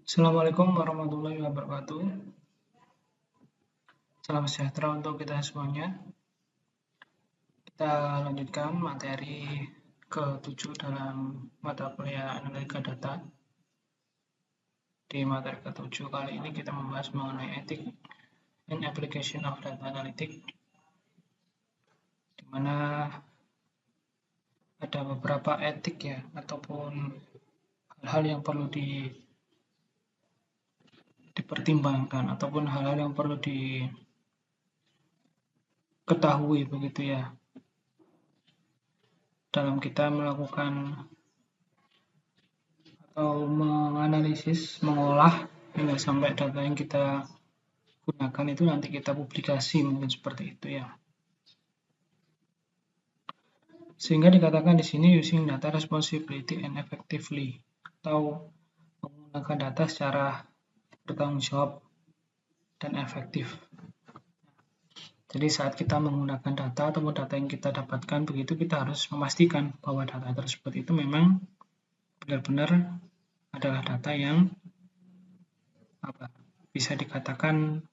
Assalamualaikum warahmatullahi wabarakatuh. Salam sejahtera untuk kita semuanya. Kita lanjutkan materi ke-7 dalam mata kuliah Analika Data. Di materi ke-7 kali ini kita membahas mengenai Ethic and Application of Data Analytics, di mana ada beberapa etik ya, ataupun hal-hal yang perlu dipertimbangkan, ataupun hal-hal yang perlu diketahui begitu ya, dalam kita melakukan atau menganalisis, mengolah hingga sampai data yang kita gunakan itu nanti kita publikasi, mungkin seperti itu ya. Sehingga dikatakan di sini using data responsibility and effectively, atau menggunakan data secara bertanggung jawab dan efektif. Jadi saat kita menggunakan data ataupun data yang kita dapatkan begitu, kita harus memastikan bahwa data tersebut itu memang benar-benar adalah data yang bisa dikatakan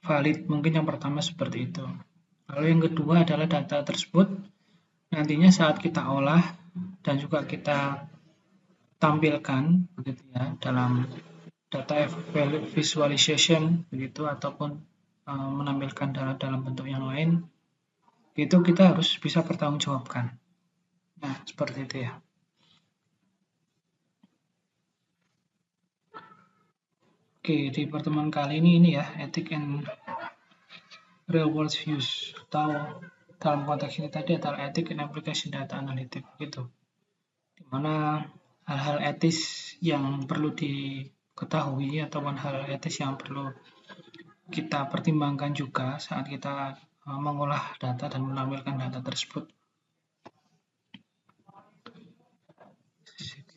valid. Mungkin yang pertama seperti itu. Lalu yang kedua adalah data tersebut nantinya saat kita olah dan juga kita tampilkan begitu ya dalam data visualization begitu, ataupun menampilkan dalam bentuk yang lain, itu kita harus bisa pertanggungjawabkan. Nah, seperti itu ya. Oke, di pertemuan kali ini ya, ethic and real world use, atau dalam konteks ini tadi adalah ethic and application data analytics gitu. Dimana hal-hal etis yang perlu diketahui ataupun hal etis yang perlu kita pertimbangkan juga saat kita mengolah data dan menampilkan data tersebut.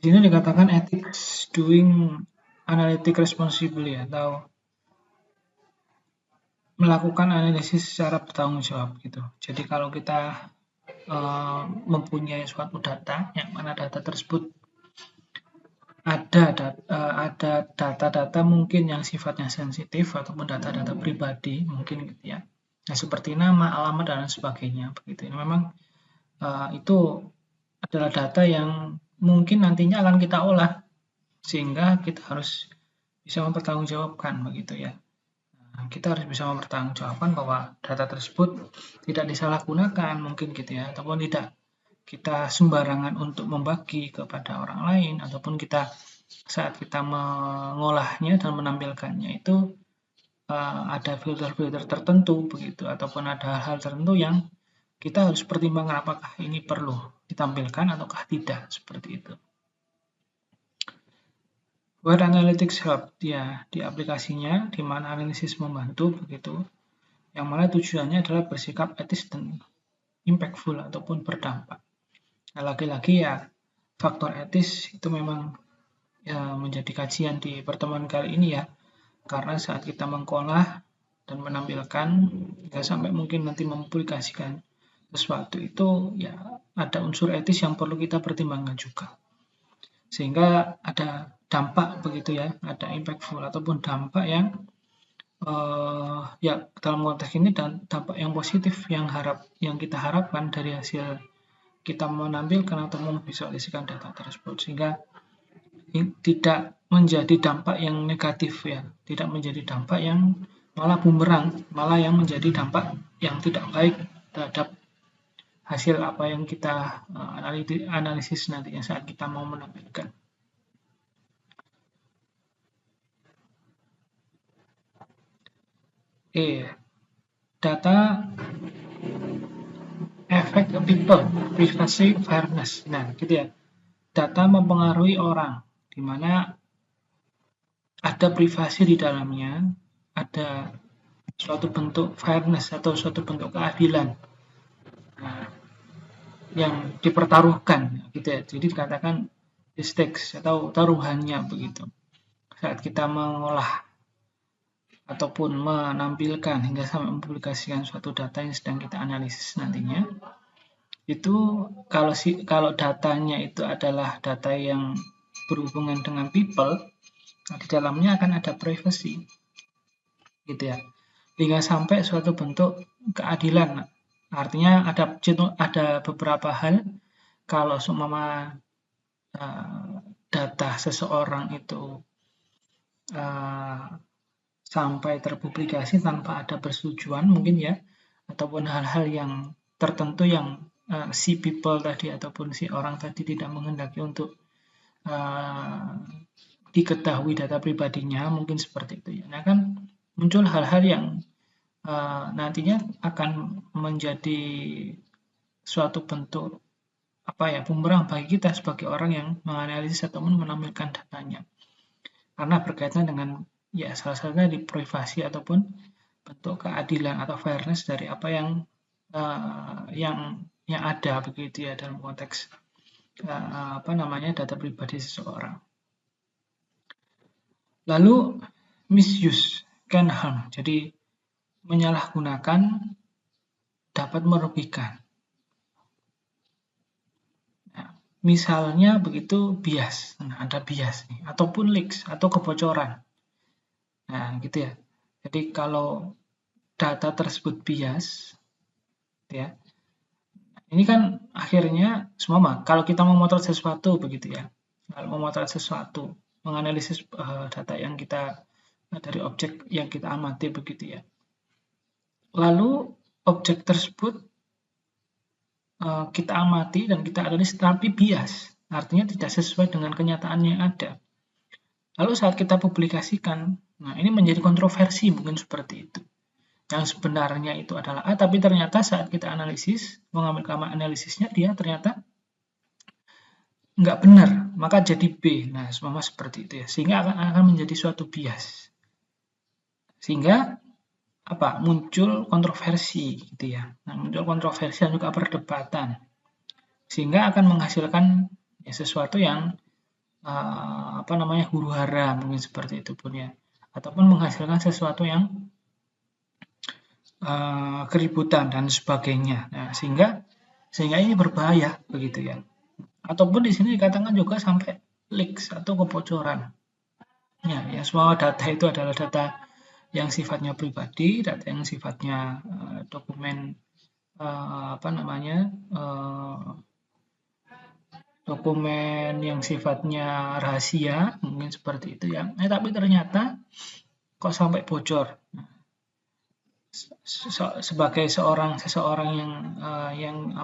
Di sini dikatakan ethics doing analytic responsibly, atau melakukan analisis secara bertanggung jawab gitu. Jadi kalau kita mempunyai suatu data yang mana data tersebut ada data-data mungkin yang sifatnya sensitif ataupun data-data pribadi mungkin gitu ya. Nah, seperti nama, alamat dan sebagainya begitu. Ini memang itu adalah data yang mungkin nantinya akan kita olah, sehingga kita harus bisa mempertanggungjawabkan begitu ya. Nah, kita harus bisa mempertanggungjawabkan bahwa data tersebut tidak disalahgunakan mungkin gitu ya, ataupun tidak kita sembarangan untuk membagi kepada orang lain, ataupun kita saat kita mengolahnya dan menampilkannya itu ada filter-filter tertentu begitu, ataupun ada hal tertentu yang kita harus pertimbangkan apakah ini perlu ditampilkan ataukah tidak, seperti itu. Where analytics help, ya di aplikasinya di mana analisis membantu begitu, yang mana tujuannya adalah bersikap etis dan impactful ataupun berdampak. Nah, lagi-lagi ya faktor etis itu memang ya menjadi kajian di pertemuan kali ini ya, karena saat kita mengolah dan menampilkan ya sampai mungkin nanti mempublikasikan sesuatu itu ya ada unsur etis yang perlu kita pertimbangkan juga, sehingga ada dampak begitu ya, ada impactful ataupun dampak yang ya dalam konteks ini dan dampak yang positif yang kita harapkan dari hasil kita menampilkan atau memvisualisasikan data tersebut, sehingga tidak menjadi dampak yang negatif ya, tidak menjadi dampak yang malah bumerang, malah yang menjadi dampak yang tidak baik terhadap hasil apa yang kita analisis nantinya saat kita mau menampilkan. Data affect people, privacy, fairness. Nah, gitu ya. Data mempengaruhi orang, di mana ada privasi di dalamnya, ada suatu bentuk fairness atau suatu bentuk keadilan yang dipertaruhkan, gitu ya. Jadi dikatakan stakes atau taruhannya begitu. Saat kita mengolah ataupun menampilkan hingga sampai mempublikasikan suatu data yang sedang kita analisis nantinya, itu kalau datanya itu adalah data yang berhubungan dengan people, di dalamnya akan ada privacy, gitu ya. Hingga sampai suatu bentuk keadilan. Artinya ada beberapa hal kalau seumpama data seseorang itu sampai terpublikasi tanpa ada persetujuan mungkin ya, ataupun hal-hal yang tertentu yang si people tadi ataupun si orang tadi tidak menghendaki untuk diketahui data pribadinya, mungkin seperti itu ya. Nah kan muncul hal-hal yang nantinya akan menjadi suatu bentuk bumerang bagi kita sebagai orang yang menganalisis ataupun menampilkan datanya, karena berkaitan dengan ya salah satunya di privasi ataupun bentuk keadilan atau fairness dari apa yang ada begitu ya dalam konteks data pribadi seseorang. Lalu misuse can harm, jadi menyalahgunakan dapat merugikan. Nah, misalnya begitu bias, ada bias nih, ataupun leaks atau kebocoran. Nah, gitu ya. Jadi kalau data tersebut bias, ya, ini kan akhirnya kalau kita memotret sesuatu begitu ya, kalau memotret sesuatu, menganalisis data yang kita dari objek yang kita amati begitu ya. Lalu objek tersebut kita amati dan kita analisis tapi bias, artinya tidak sesuai dengan kenyataan yang ada. Lalu saat kita publikasikan, nah ini menjadi kontroversi mungkin seperti itu. Yang sebenarnya itu adalah A, tapi ternyata saat kita analisis, mengambil gambar analisisnya, dia ternyata nggak benar, maka jadi B. Nah, semua seperti itu ya. Sehingga akan menjadi suatu bias. Sehingga muncul kontroversi gitu ya. Nah, muncul kontroversi dan juga perdebatan. Sehingga akan menghasilkan ya, sesuatu yang huru-hara mungkin seperti itu pun ya. Ataupun menghasilkan sesuatu yang keributan dan sebagainya. Nah, sehingga ini berbahaya begitu ya. Ataupun di sini dikatakan juga sampai leaks atau kebocoran. Ya, semua data itu adalah data yang sifatnya pribadi, data yang sifatnya dokumen dokumen yang sifatnya rahasia, mungkin seperti itu ya. Tapi ternyata kok sampai bocor. Sebagai seseorang yang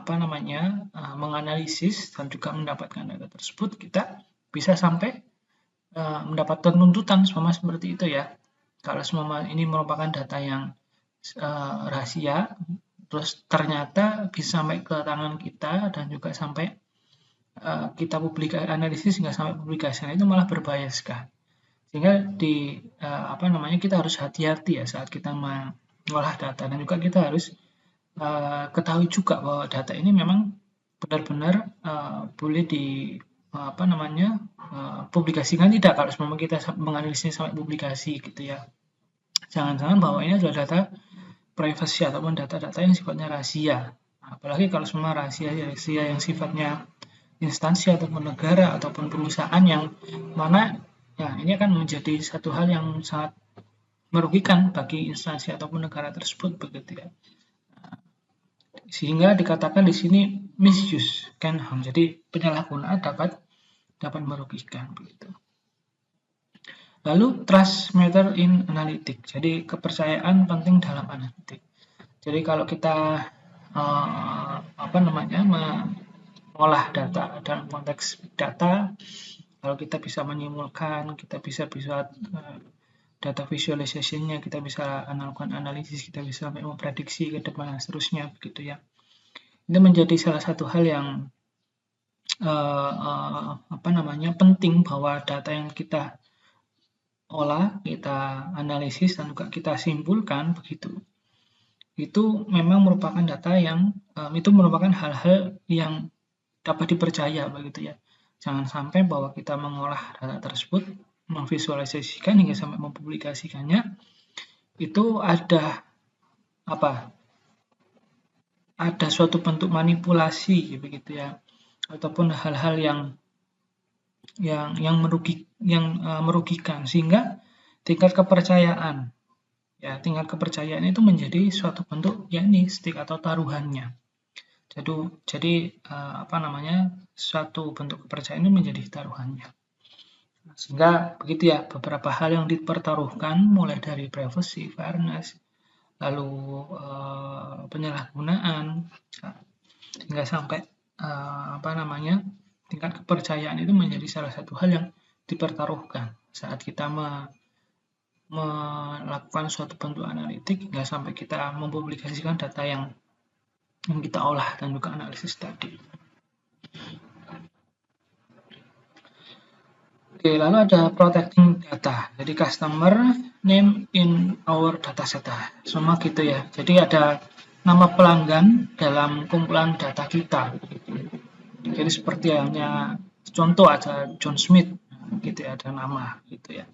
menganalisis dan juga mendapatkan data tersebut, kita bisa sampai mendapatkan tuntutan seperti itu ya. Kalau ini merupakan data yang rahasia, terus ternyata bisa sampai ke tangan kita dan juga sampai kita analisis hingga sampai publikasi, itu malah berbahaya sekali. Sehingga kita harus hati-hati ya saat kita mengolah data, dan juga kita harus ketahui juga bahwa data ini memang benar-benar boleh publikasikan tidak kalau memang kita menganalisisnya sampai publikasi gitu ya. Jangan-jangan bahwa ini adalah data privacy ataupun data-data yang sifatnya rahasia. Apalagi kalau semua rahasia yang sifatnya instansi ataupun negara ataupun perusahaan yang mana ya ini akan menjadi satu hal yang sangat merugikan bagi instansi ataupun negara tersebut begitu ya. Sehingga dikatakan di sini misuse can harm. Jadi penyalahgunaan dapat merugikan begitu. Lalu trust matter in analytics. Jadi kepercayaan penting dalam analitik. Jadi kalau kita mengolah data dalam konteks data, kalau kita bisa menyimpulkan, kita bisa data visualization-nya, kita bisa melakukan analisis, kita bisa memprediksi ke depan dan seterusnya begitu ya. Ini menjadi salah satu hal yang penting bahwa data yang kita olah, kita analisis dan juga kita simpulkan begitu. Itu memang merupakan data yang itu merupakan hal-hal yang dapat dipercaya begitu ya. Jangan sampai bahwa kita mengolah data tersebut, memvisualisasikan hingga sampai mempublikasikannya, itu ada suatu bentuk manipulasi begitu ya, ataupun hal-hal yang merugikan, sehingga tingkat kepercayaan itu menjadi suatu bentuk stake atau taruhannya. Jadi suatu bentuk kepercayaan itu menjadi taruhannya. Sehingga begitu ya, beberapa hal yang dipertaruhkan mulai dari privacy, fairness, lalu penyalahgunaan, hingga sampai tingkat kepercayaan itu menjadi salah satu hal yang dipertaruhkan saat kita melakukan suatu bentuk analitik, hingga sampai kita mempublikasikan data yang kita olah dan juga analisis tadi. Oke, lalu ada protecting data. Jadi customer name in our dataset. Semua gitu ya. Jadi ada nama pelanggan dalam kumpulan data kita. Jadi seperti halnya contoh aja John Smith, gitu ya, ada nama gitu ya.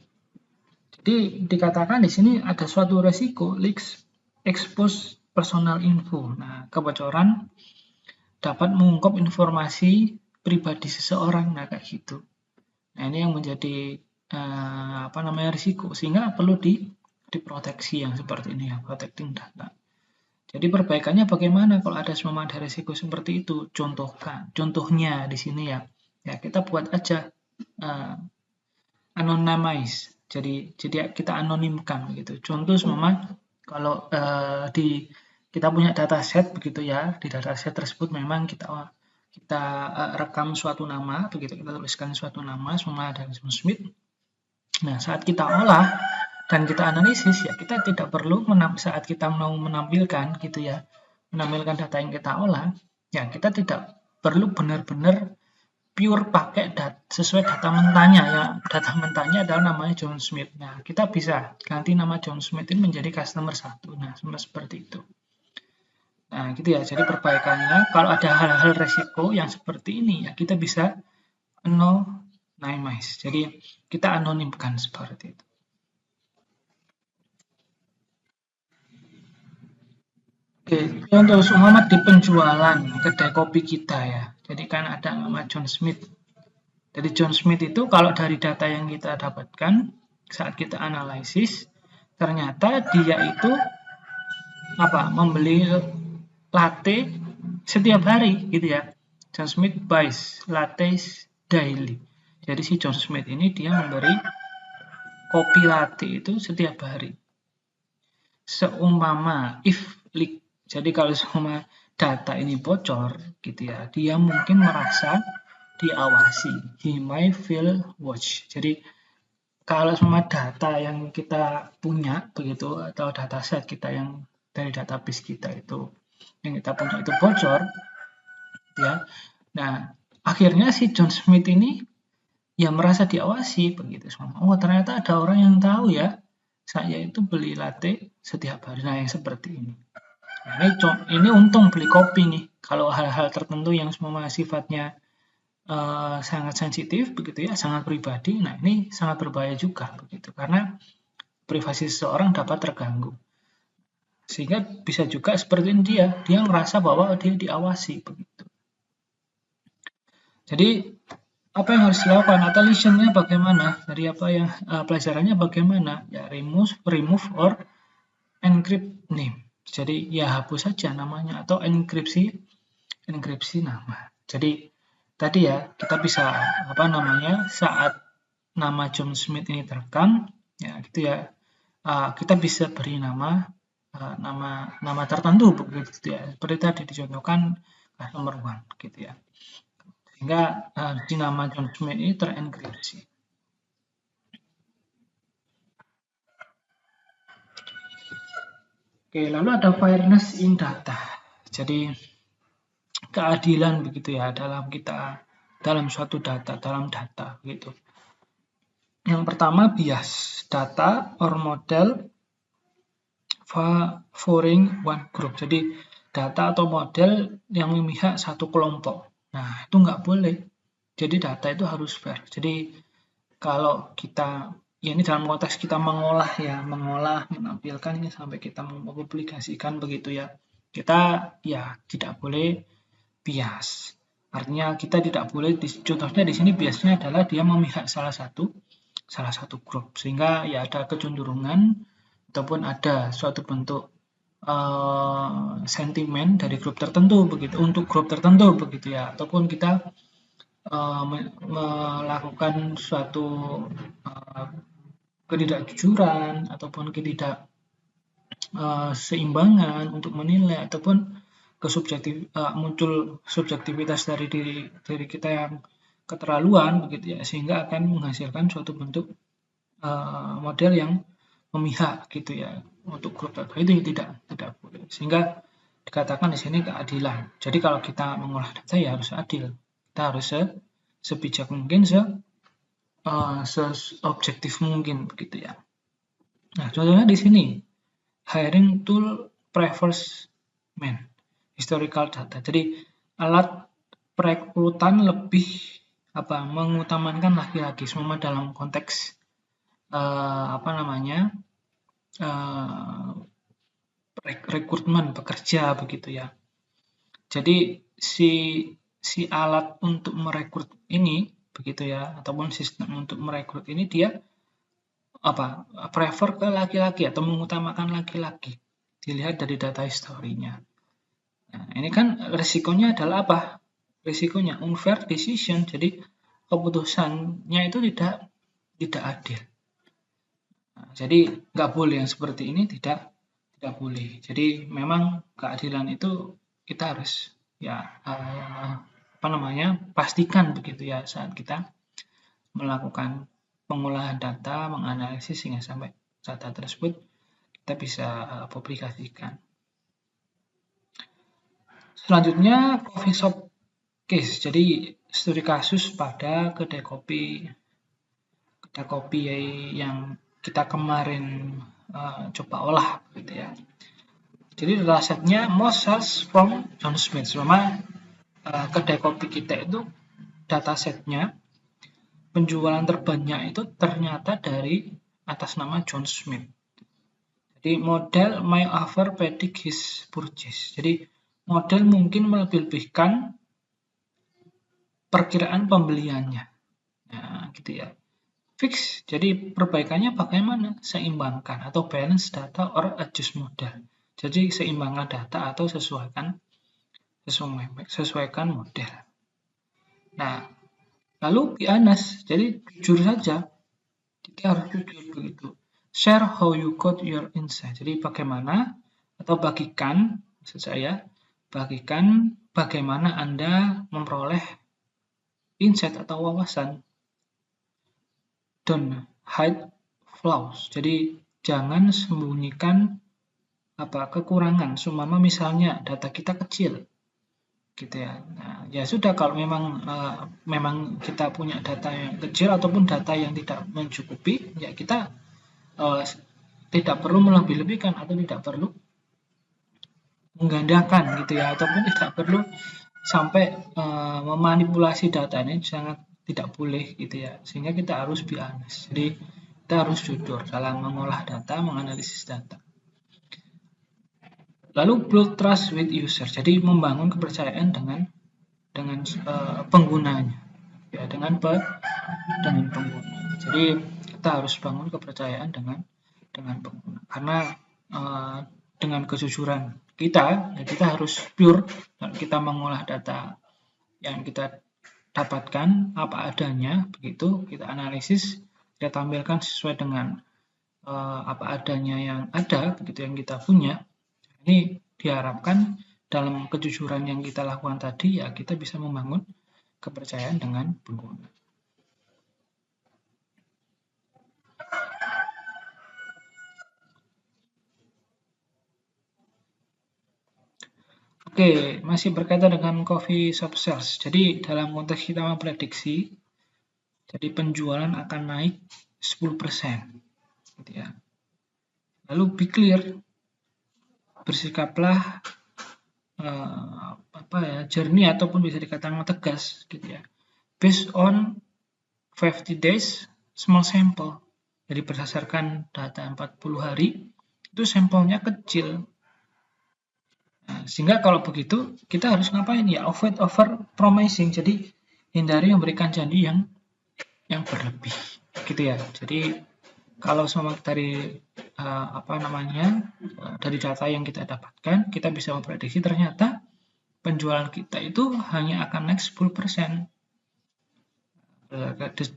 Jadi dikatakan di sini ada suatu resiko leaks expose personal info. Nah, kebocoran dapat mengungkap informasi pribadi seseorang, nah kayak gitu. Nah, ini yang menjadi risiko, sehingga perlu diproteksi yang seperti ini ya, protecting data. Jadi perbaikannya bagaimana kalau ada risiko seperti itu? Contohnya di sini ya kita buat aja anonymize. Jadi kita anonimkan gitu. Contoh kalau kita punya dataset begitu ya, di dataset tersebut memang kita rekam suatu nama, begitu kita tuliskan suatu nama, semua ada John Smith. Nah, saat kita olah dan kita analisis ya, kita tidak perlu saat kita mau menampilkan gitu ya, menampilkan data yang kita olah, ya kita tidak perlu benar-benar pure pakai sesuai data mentahnya ya. Data mentahnya adalah namanya John Smith. Nah, kita bisa ganti nama John Smith ini menjadi customer 1. Nah, seperti itu. Nah, gitu ya. Jadi perbaikannya, kalau ada hal-hal resiko yang seperti ini, ya kita bisa anonymize. Jadi kita anonimkan seperti itu. Oke, contoh umpama di penjualan kedai kopi kita ya. Jadi kan ada nama John Smith. Jadi John Smith itu kalau dari data yang kita dapatkan saat kita analisis, ternyata dia itu membeli latte setiap hari gitu ya. John Smith buys lattes daily. Jadi si John Smith ini dia memberi kopi latte itu setiap hari. Seumpama if leak, jadi kalau semua data ini bocor gitu ya, dia mungkin merasa diawasi. He might feel watched. Jadi kalau semua data yang kita punya begitu, atau dataset kita yang dari database kita itu yang kita punya itu bocor ya. Nah, akhirnya si John Smith ini ya merasa diawasi begitu. Oh, ternyata ada orang yang tahu ya, saya itu beli latte setiap hari. Nah, yang seperti ini. Nah, ini untung beli kopi nih. Kalau hal-hal tertentu yang semua sifatnya sangat sensitif begitu ya, sangat pribadi. Nah, ini sangat berbahaya juga begitu, karena privasi seseorang dapat terganggu. Sehingga bisa juga seperti ini, dia merasa bahwa dia diawasi begitu. Jadi apa yang harus dilakukan atau lesson-nya bagaimana? Dari apa yang pelajarannya bagaimana? Ya remove or encrypt name. Jadi ya hapus saja namanya atau enkripsi nama. Jadi tadi ya kita bisa saat nama John Smith ini terekam ya gitu ya, kita bisa beri nama tertentu begitu ya, seperti tadi dicontohkan customer 1 gitu ya, sehingga di nama John Smith ini terenkripsi. Oke, lalu ada fairness in data. Jadi keadilan begitu ya dalam suatu data, gitu. Yang pertama bias data or model favoring one group. Jadi data atau model yang memihak satu kelompok. Nah, itu nggak boleh. Jadi data itu harus fair. Jadi kalau kita ini dalam konteks kita mengolah, menampilkan ini sampai kita mempublikasikan begitu ya. Kita ya tidak boleh bias Artinya kita tidak boleh, contohnya di sini biasanya adalah dia memihak salah satu grup, sehingga ya ada kecenderungan ataupun ada suatu bentuk sentimen dari grup tertentu begitu, untuk grup tertentu begitu ya, ataupun kita melakukan suatu ketidakjujuran ataupun ketidakseimbangan untuk menilai, ataupun muncul subjektivitas dari diri kita yang keterlaluan begitu ya, sehingga akan menghasilkan suatu bentuk model yang memihak gitu ya untuk grup tertentu. Itu tidak boleh, sehingga dikatakan di sini keadilan. Jadi kalau kita mengolah data ya harus adil, kita harus sebijak mungkin, seobjektif mungkin begitu ya. Nah, contohnya di sini hiring tool prefers men, historical data. Jadi alat perekrutan lebih mengutamakan laki-laki, semua dalam konteks rekrutmen pekerja begitu ya. Jadi si alat untuk merekrut ini begitu ya, ataupun sistem untuk merekrut ini dia prefer ke laki-laki atau mengutamakan laki-laki, dilihat dari data historinya. Nah, ini kan risikonya adalah apa? Risikonya unfair decision, jadi keputusannya itu tidak adil. Nah, jadi nggak boleh yang seperti ini, tidak boleh. Jadi memang keadilan itu kita harus pastikan begitu ya saat kita melakukan pengolahan data, menganalisis sehingga sampai data tersebut kita bisa publikasikan. Selanjutnya coffee shop case. Jadi studi kasus pada kedai kopi yang kita kemarin coba olah gitu ya. Jadi datasetnya most sales from John Smith. Selama kedai kopi kita itu datasetnya penjualan terbanyak itu ternyata dari atas nama John Smith. Jadi model may offer predict his purchase. Jadi model mungkin melebih-lebihkan perkiraan pembeliannya. Nah, gitu ya. Fix. Jadi perbaikannya bagaimana? Seimbangkan atau balance data or adjust model. Jadi seimbangkan data atau sesuaikan model. Nah, lalu be honest, jadi jujur saja, kita harus jujur begitu. Share how you got your insight. Jadi bagaimana atau bagikan, maksud saya, bagikan bagaimana Anda memperoleh insight atau wawasan. Don't hide flaws. Jadi jangan sembunyikan kekurangan. Seumpama misalnya data kita kecil, gitu ya. Nah, ya sudah, kalau memang kita punya data yang kecil ataupun data yang tidak mencukupi, ya kita tidak perlu melebih-lebihkan atau tidak perlu menggandakan gitu ya, ataupun tidak perlu sampai memanipulasi data. Ini sangat tidak boleh gitu ya, sehingga kita harus be honest. Jadi kita harus jujur dalam mengolah data, menganalisis data. Lalu build trust with user, jadi membangun kepercayaan dengan penggunanya, ya, dengan pengguna. Jadi kita harus bangun kepercayaan dengan pengguna, karena dengan kejujuran kita, ya, kita harus pure dan kita mengolah data yang kita dapatkan apa adanya, begitu kita analisis, kita tampilkan sesuai dengan apa adanya yang ada, begitu yang kita punya. Ini diharapkan dalam kejujuran yang kita lakukan tadi, ya kita bisa membangun kepercayaan dengan pengguna. Oke, masih berkaitan dengan coffee shop sales. Jadi dalam konteks kita memprediksi, jadi penjualan akan naik 10%, gitu ya. Lalu be clear, bersikaplah jernih ataupun bisa dikatakan tegas, gitu ya. Based on 50 days small sample. Jadi berdasarkan data 40 hari, itu sampelnya kecil. Nah, sehingga kalau begitu kita harus ngapain ya? Avoid over promising. Jadi hindari memberikan janji yang berlebih, gitu ya. Jadi kalau semua dari dari data yang kita dapatkan, kita bisa memprediksi ternyata penjualan kita itu hanya akan naik 10%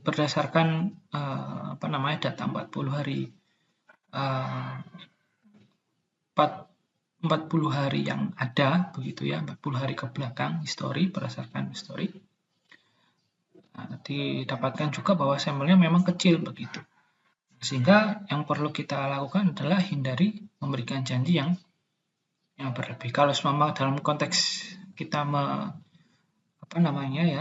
berdasarkan data 40 hari 40 hari yang ada, begitu ya, 40 hari ke belakang berdasarkan histori. Nah, didapatkan juga bahwa sampelnya memang kecil begitu. Sehingga yang perlu kita lakukan adalah hindari memberikan janji yang berlebih. Kalau memang dalam konteks kita mempunyai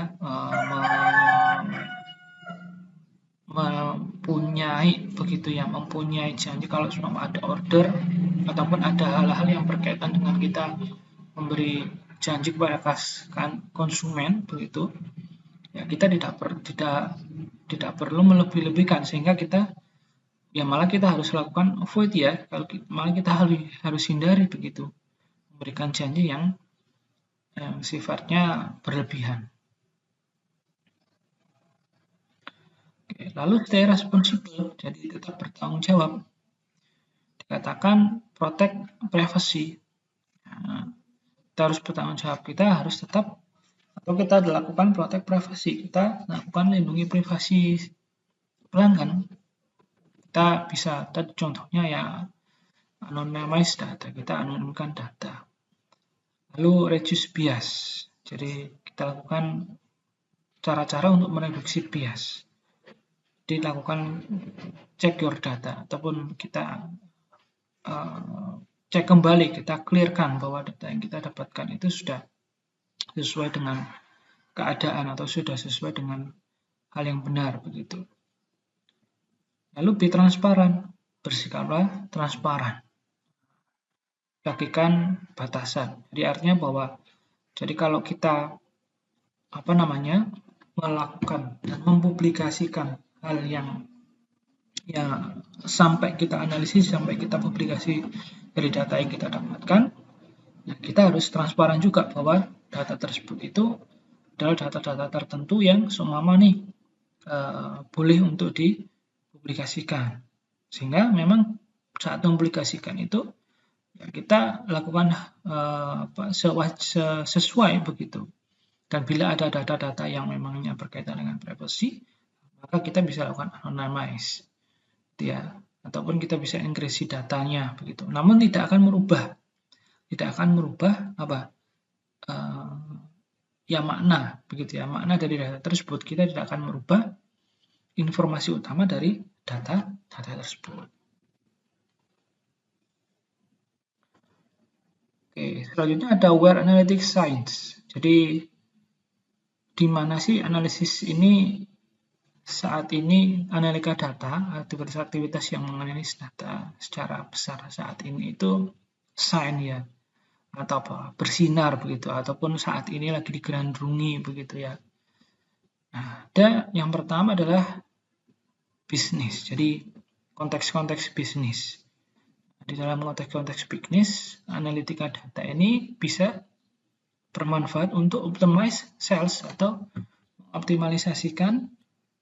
janji, kalau memang ada order ataupun ada hal-hal yang berkaitan dengan kita memberi janji kepada konsumen begitu, ya kita tidak perlu melebih-lebihkan, sehingga kita malah kita harus lakukan avoid ya, malah kita harus hindari begitu memberikan janji yang sifatnya berlebihan. Oke, lalu stay responsible, jadi tetap bertanggung jawab. Dikatakan protect privacy. Nah, kita harus bertanggung jawab, kita harus tetap kita lakukan protect privacy, kita lakukan lindungi privasi pelanggan. Kita bisa, contohnya ya anonymize data, kita anonimkan data. Lalu reduce bias, jadi kita lakukan cara-cara untuk mereduksi bias. Dilakukan check your data, ataupun kita cek kembali, kita clearkan bahwa data yang kita dapatkan itu sudah sesuai dengan keadaan atau sudah sesuai dengan hal yang benar begitu. Lalu be transparan, bersikaplah transparan. Bagikan batasan. Jadi artinya bahwa kalau kita melakukan dan mempublikasikan hal yang sampai kita analisis, sampai kita publikasi dari data yang kita dapatkan, kita harus transparan juga bahwa data tersebut itu adalah data-data tertentu yang boleh untuk dipublikasikan. Sehingga memang saat mempublikasikan itu kita lakukan sesuai begitu. Dan bila ada data-data yang memangnya berkaitan dengan privacy, maka kita bisa lakukan anonymize, ya, ataupun kita bisa enkripsi datanya begitu. Namun tidak akan merubah makna begitu ya, makna dari data tersebut. Kita tidak akan merubah informasi utama dari data tersebut. Oke, selanjutnya ada where analytics science. Jadi di mana sih analisis ini saat ini? Analika data, aktivitas-aktivitas yang menganalisis data secara besar saat ini itu shine ya, atau bersinar begitu, ataupun saat ini lagi digandrungi begitu ya. Nah, ada yang pertama adalah bisnis. Jadi konteks-konteks bisnis. Di dalam konteks-konteks bisnis, analitika data ini bisa bermanfaat untuk optimize sales atau optimalisasikan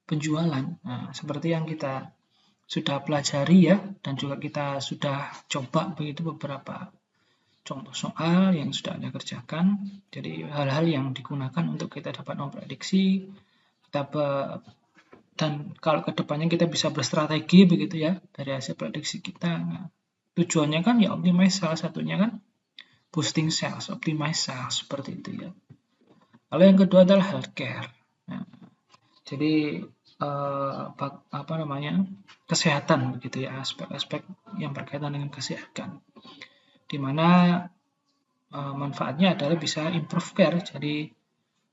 penjualan. Nah, seperti yang kita sudah pelajari ya, dan juga kita sudah coba begitu beberapa contoh soal yang sudah Anda kerjakan. Jadi hal-hal yang digunakan untuk kita dapat memprediksi, dan kalau kedepannya kita bisa berstrategi begitu ya dari hasil prediksi kita. Nah, tujuannya kan ya optimize, salah satunya kan boosting sales, optimize sales, seperti itu ya. Lalu yang kedua adalah healthcare. Nah, jadi kesehatan begitu ya, aspek-aspek yang berkaitan dengan kesehatan, di mana manfaatnya adalah bisa improve care. Jadi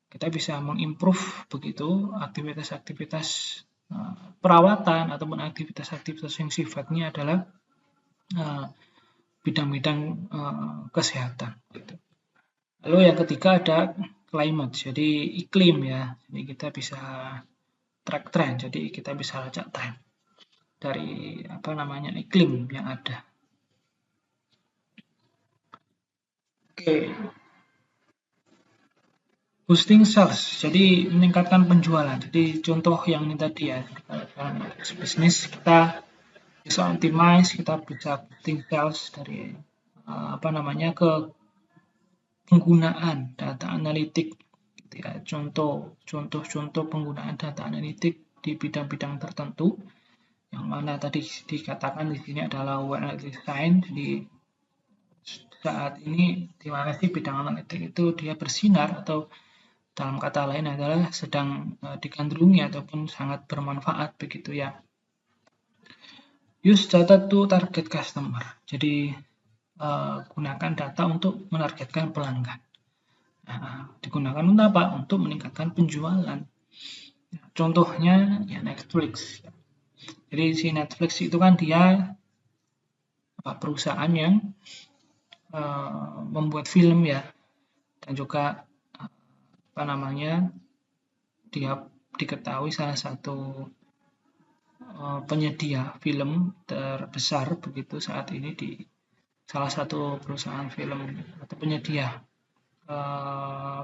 kita bisa mengimprove begitu aktivitas-aktivitas perawatan ataupun aktivitas-aktivitas yang sifatnya adalah bidang-bidang kesehatan gitu. Lalu yang ketiga ada climate, jadi iklim ya. Jadi kita bisa track trend, jadi kita bisa lacak tren dari iklim yang ada. Oke, Oke, boosting sales, jadi meningkatkan penjualan. Jadi contoh yang ini tadi ya, dalam bisnis kita bisa optimize, kita bisa boosting sales dari apa namanya ke penggunaan data analitik. Gitu ya. Contoh penggunaan data analitik di bidang-bidang tertentu, yang mana tadi dikatakan di sini adalah web analytics science. Jadi saat ini di mana sih bidang analitik itu dia bersinar, atau dalam kata lain adalah sedang digandrungi ataupun sangat bermanfaat begitu ya. Use data to target customer. Jadi gunakan data untuk menargetkan pelanggan. Nah, digunakan untuk apa? Untuk meningkatkan penjualan. Contohnya ya Netflix. Jadi si Netflix itu kan dia perusahaan yang membuat film ya, dan juga apa namanya, dia diketahui salah satu penyedia film terbesar begitu saat ini di salah satu perusahaan film atau penyedia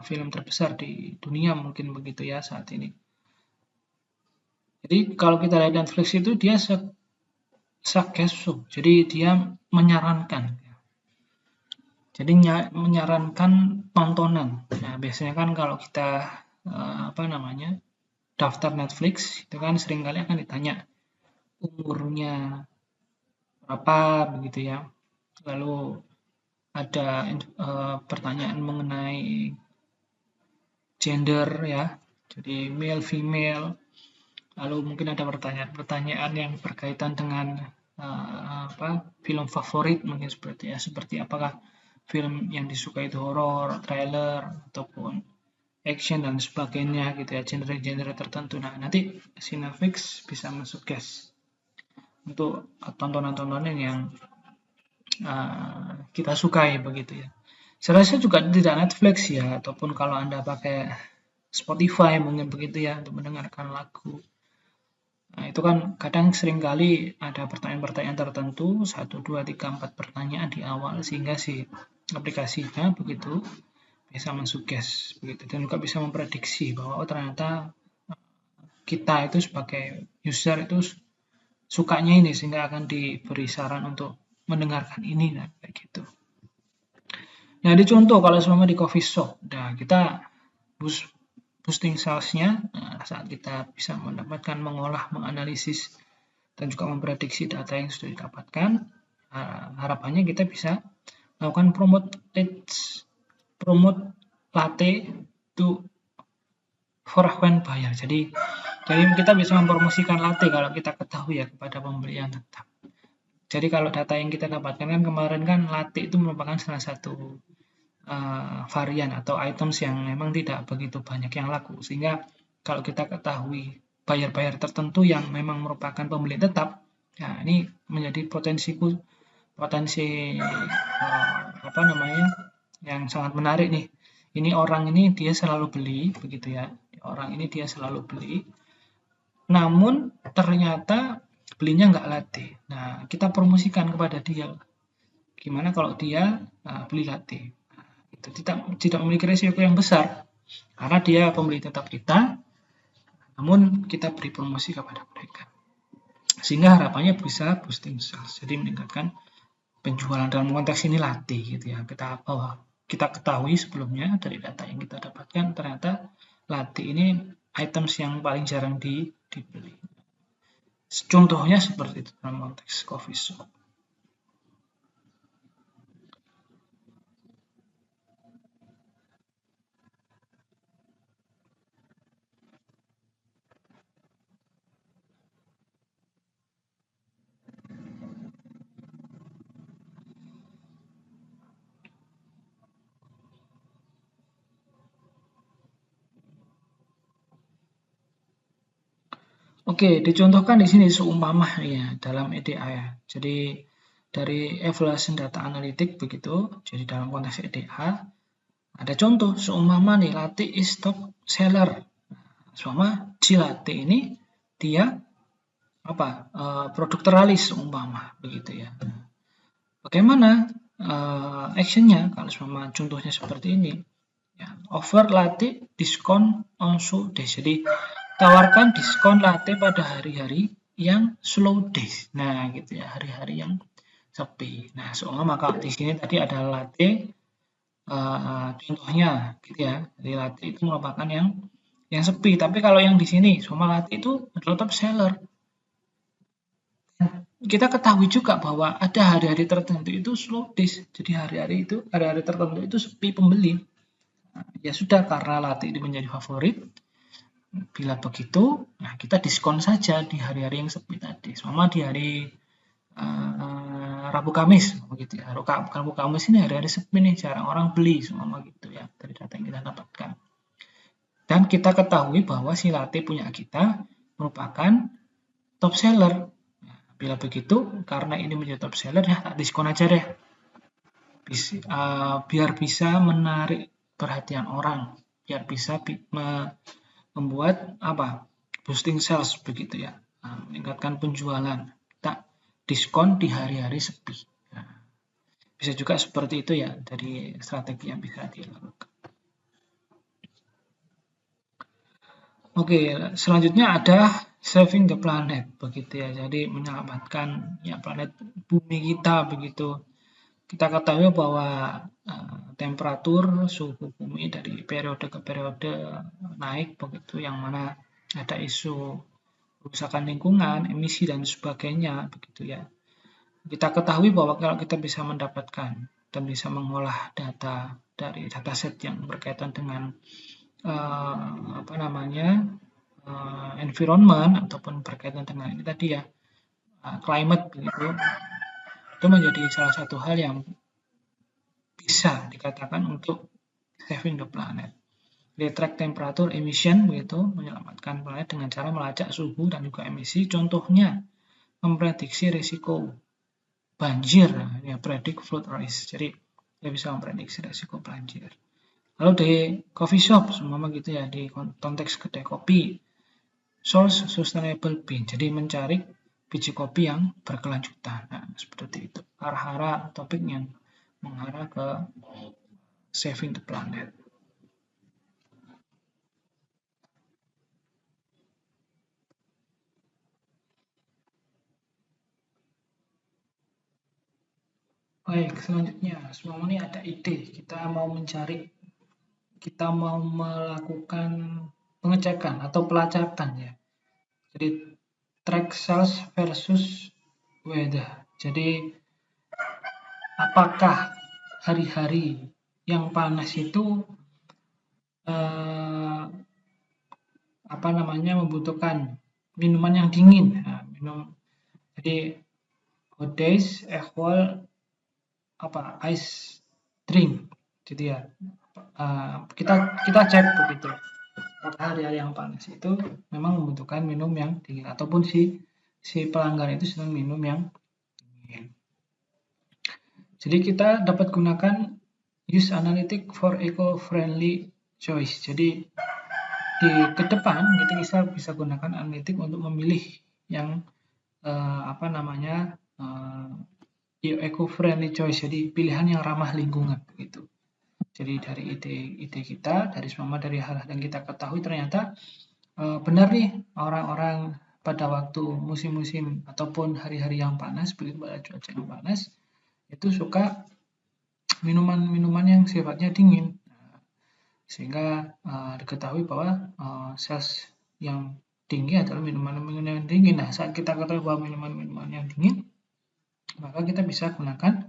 film terbesar di dunia mungkin begitu ya saat ini. Jadi kalau kita lihat Netflix itu dia suggestion, jadi dia menyarankan. Jadi menyarankan tontonan. Nah, biasanya kan kalau kita apa namanya, daftar Netflix itu kan seringkali akan ditanya umurnya berapa begitu ya. Lalu ada pertanyaan mengenai gender ya. Jadi male female. Lalu mungkin ada pertanyaan yang berkaitan dengan film favorit mungkin seperti apakah film yang disukai itu horor, trailer, ataupun action dan sebagainya gitu ya, genre-genre tertentu. Nah, nanti si Netflix bisa mensuggest untuk tontonan-tontonan yang kita sukai begitu ya. Saya rasa juga tidak Netflix ya, ataupun kalau Anda pakai Spotify mungkin begitu ya untuk mendengarkan lagu. Nah, itu kan kadang seringkali ada pertanyaan-pertanyaan tertentu, 1, 2, 3, 4 pertanyaan di awal, sehingga si aplikasinya begitu bisa mensuggest begitu, dan juga bisa memprediksi bahwa oh ternyata kita itu sebagai user itu sukanya ini, sehingga akan diberi saran untuk mendengarkan ini, nah, kayak gitu. Nah, di contoh kalau selama di coffee shop, nah kita boosting sales-nya saat kita bisa mendapatkan, mengolah, menganalisis, dan juga memprediksi data yang sudah didapatkan. Harapannya kita bisa melakukan promote latte to frequent buyer. Jadi kita bisa mempromosikan latte kalau kita ketahui ya kepada pembeli yang tetap. Jadi kalau data yang kita dapatkan kan kemarin kan latte itu merupakan salah satu varian atau items yang memang tidak begitu banyak yang laku, sehingga kalau kita ketahui buyer-buyer tertentu yang memang merupakan pembeli tetap, nah ini menjadi potensi apa namanya, yang sangat menarik nih. Ini orang ini dia selalu beli begitu ya, orang ini dia selalu beli, namun ternyata belinya nggak latte. Nah, kita promosikan kepada dia, gimana kalau dia beli latte. Itu tidak memiliki risiko yang besar karena dia pembeli tetap kita, namun kita beri promosi kepada mereka, sehingga harapannya bisa boosting sales, jadi meningkatkan penjualan. Dalam konteks ini latte gitu ya, kita ketahui sebelumnya dari data yang kita dapatkan ternyata latte ini items yang paling jarang dibeli. Contohnya seperti itu dalam konteks coffee shop. Oke, dicontohkan di sini seumpama ya dalam EDA ya. Jadi dari evaluation data analitik begitu. Jadi dalam konteks EDA ada contoh seumpama nih latte is top seller. Seumpama si latte ini dia produk teralis seumpama begitu ya. Bagaimana actionnya, kalau sama contohnya seperti ini, ya, offer latte diskon on slow days. Jadi tawarkan diskon latte pada hari-hari yang slow days. Nah, gitu ya, hari-hari yang sepi. Nah, seumpama maka di sini tadi ada latte, contohnya gitu ya. Jadi latte itu merupakan yang sepi. Tapi kalau yang di sini, Soma latte itu adalah top seller. Kita ketahui juga bahwa ada hari-hari tertentu itu slow days. Jadi hari-hari tertentu itu sepi pembeli. Nah, ya sudah, karena latte ini menjadi favorit. Bila begitu, nah kita diskon saja di hari-hari yang sepi tadi. Sama di hari Rabu Kamis, begitu ya. Rabu Kamis ini hari-hari sepi nih, jarang orang beli, sama gitu ya dari data yang kita dapatkan. Dan kita ketahui bahwa si latte punya kita merupakan top seller. Nah, bila begitu, karena ini menjadi top seller, ya diskon aja deh. Biar bisa menarik perhatian orang, biar bisa membuat boosting sales begitu ya, meningkatkan penjualan. Kita diskon di hari-hari sepi. Nah, bisa juga seperti itu ya, dari strategi yang bisa dilakukan. Oke, selanjutnya ada saving the planet begitu ya. Jadi menyelamatkan ya planet bumi kita begitu. Kita ketahui bahwa temperatur suhu bumi dari periode ke periode naik begitu, yang mana ada isu kerusakan lingkungan, emisi dan sebagainya begitu ya. Kita ketahui bahwa kalau kita bisa mendapatkan dan bisa mengolah data dari dataset yang berkaitan dengan environment ataupun berkaitan dengan ini tadi ya, climate begitu, itu menjadi salah satu hal yang bisa dikatakan untuk saving the planet. Dia track temperatur emission begitu, menyelamatkan planet dengan cara melacak suhu dan juga emisi. Contohnya memprediksi risiko banjir, ya predict flood risk. Jadi dia bisa memprediksi risiko banjir. Lalu di coffee shop, semua gitu ya, di konteks kedai kopi, source sustainable bean, jadi mencari biji kopi yang berkelanjutan. Nah, seperti itu. Arah-arah topik yang mengarah ke saving the planet. Baik, selanjutnya, semua ini ada ide. Kita mau melakukan pengecekan atau pelacakan ya. Jadi track sales versus weather. Jadi apakah hari-hari yang panas itu membutuhkan minuman yang dingin. Nah, jadi hot days equal ice drink. Jadi ya kita cek begitu. Apakah hari-hari yang panas itu memang membutuhkan minum yang dingin, ataupun si pelanggan itu sedang minum yang dingin. Jadi kita dapat gunakan use analytic for eco-friendly choice. Jadi ke depan kita bisa gunakan analitik untuk memilih yang eco-friendly choice. Jadi pilihan yang ramah lingkungan begitu. Jadi dari ide kita, dari hal-hal yang kita ketahui, ternyata benar nih, orang-orang pada waktu musim-musim ataupun hari-hari yang panas, begitu pada cuaca yang panas, itu suka minuman-minuman yang sifatnya dingin. Sehingga diketahui bahwa sales yang tinggi adalah minuman-minuman yang dingin. Nah, saat kita ketahui bahwa minuman-minuman yang dingin, maka kita bisa gunakan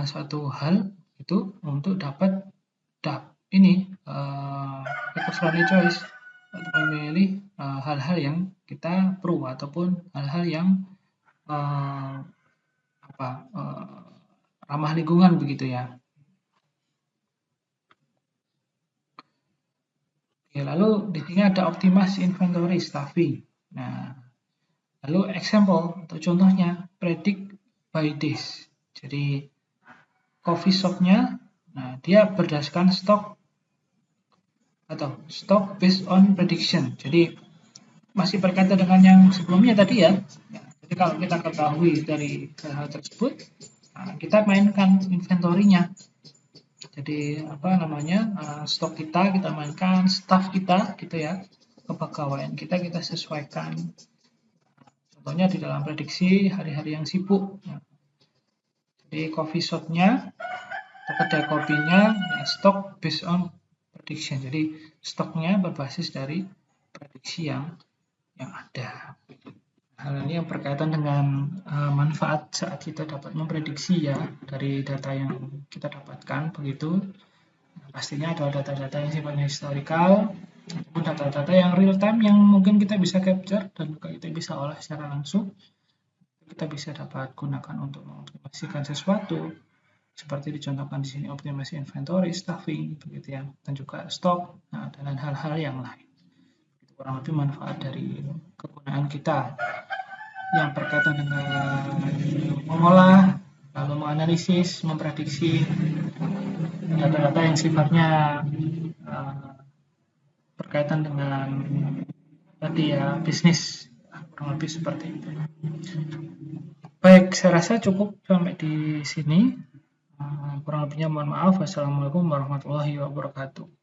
suatu hal itu untuk dapat eco-friendly choice, untuk memilih hal-hal yang kita perlu ataupun hal-hal yang ramah lingkungan begitu ya. Oke, lalu di sini ada optimize inventory staffing. Nah, lalu example atau contohnya predict by days. Jadi coffee shop-nya, nah dia berdasarkan stok based on prediction. Jadi masih berkaitan dengan yang sebelumnya tadi ya. Jadi kalau kita ketahui dari hal tersebut, Nah, kita mainkan inventory-nya. Jadi stok kita mainkan, staff kita gitu ya, kepegawaian kita sesuaikan. Contohnya di dalam prediksi hari-hari yang sibuk. Jadi coffee shop-nya atau kedai kopinya stok based on prediction. Jadi stoknya berbasis dari prediksi yang ada. Hal ini yang berkaitan dengan manfaat saat kita dapat memprediksi ya dari data yang kita dapatkan begitu. Pastinya adalah data-data yang sifatnya historical ataupun data-data yang real time yang mungkin kita bisa capture dan juga kita bisa olah secara langsung. Kita bisa dapat gunakan untuk mengoptimasikan sesuatu seperti dicontohkan di sini optimasi inventory, staffing begitu ya, dan juga stok dan hal-hal yang lain. Itu kurang lebih manfaat dari kegunaan kita yang berkaitan dengan mengolah, lalu menganalisis, memprediksi data-data yang sifatnya berkaitan dengan tadi ya bisnis, kurang lebih seperti itu. Baik, saya rasa cukup sampai di sini. Kurang lebihnya mohon maaf. Wassalamualaikum warahmatullahi wabarakatuh.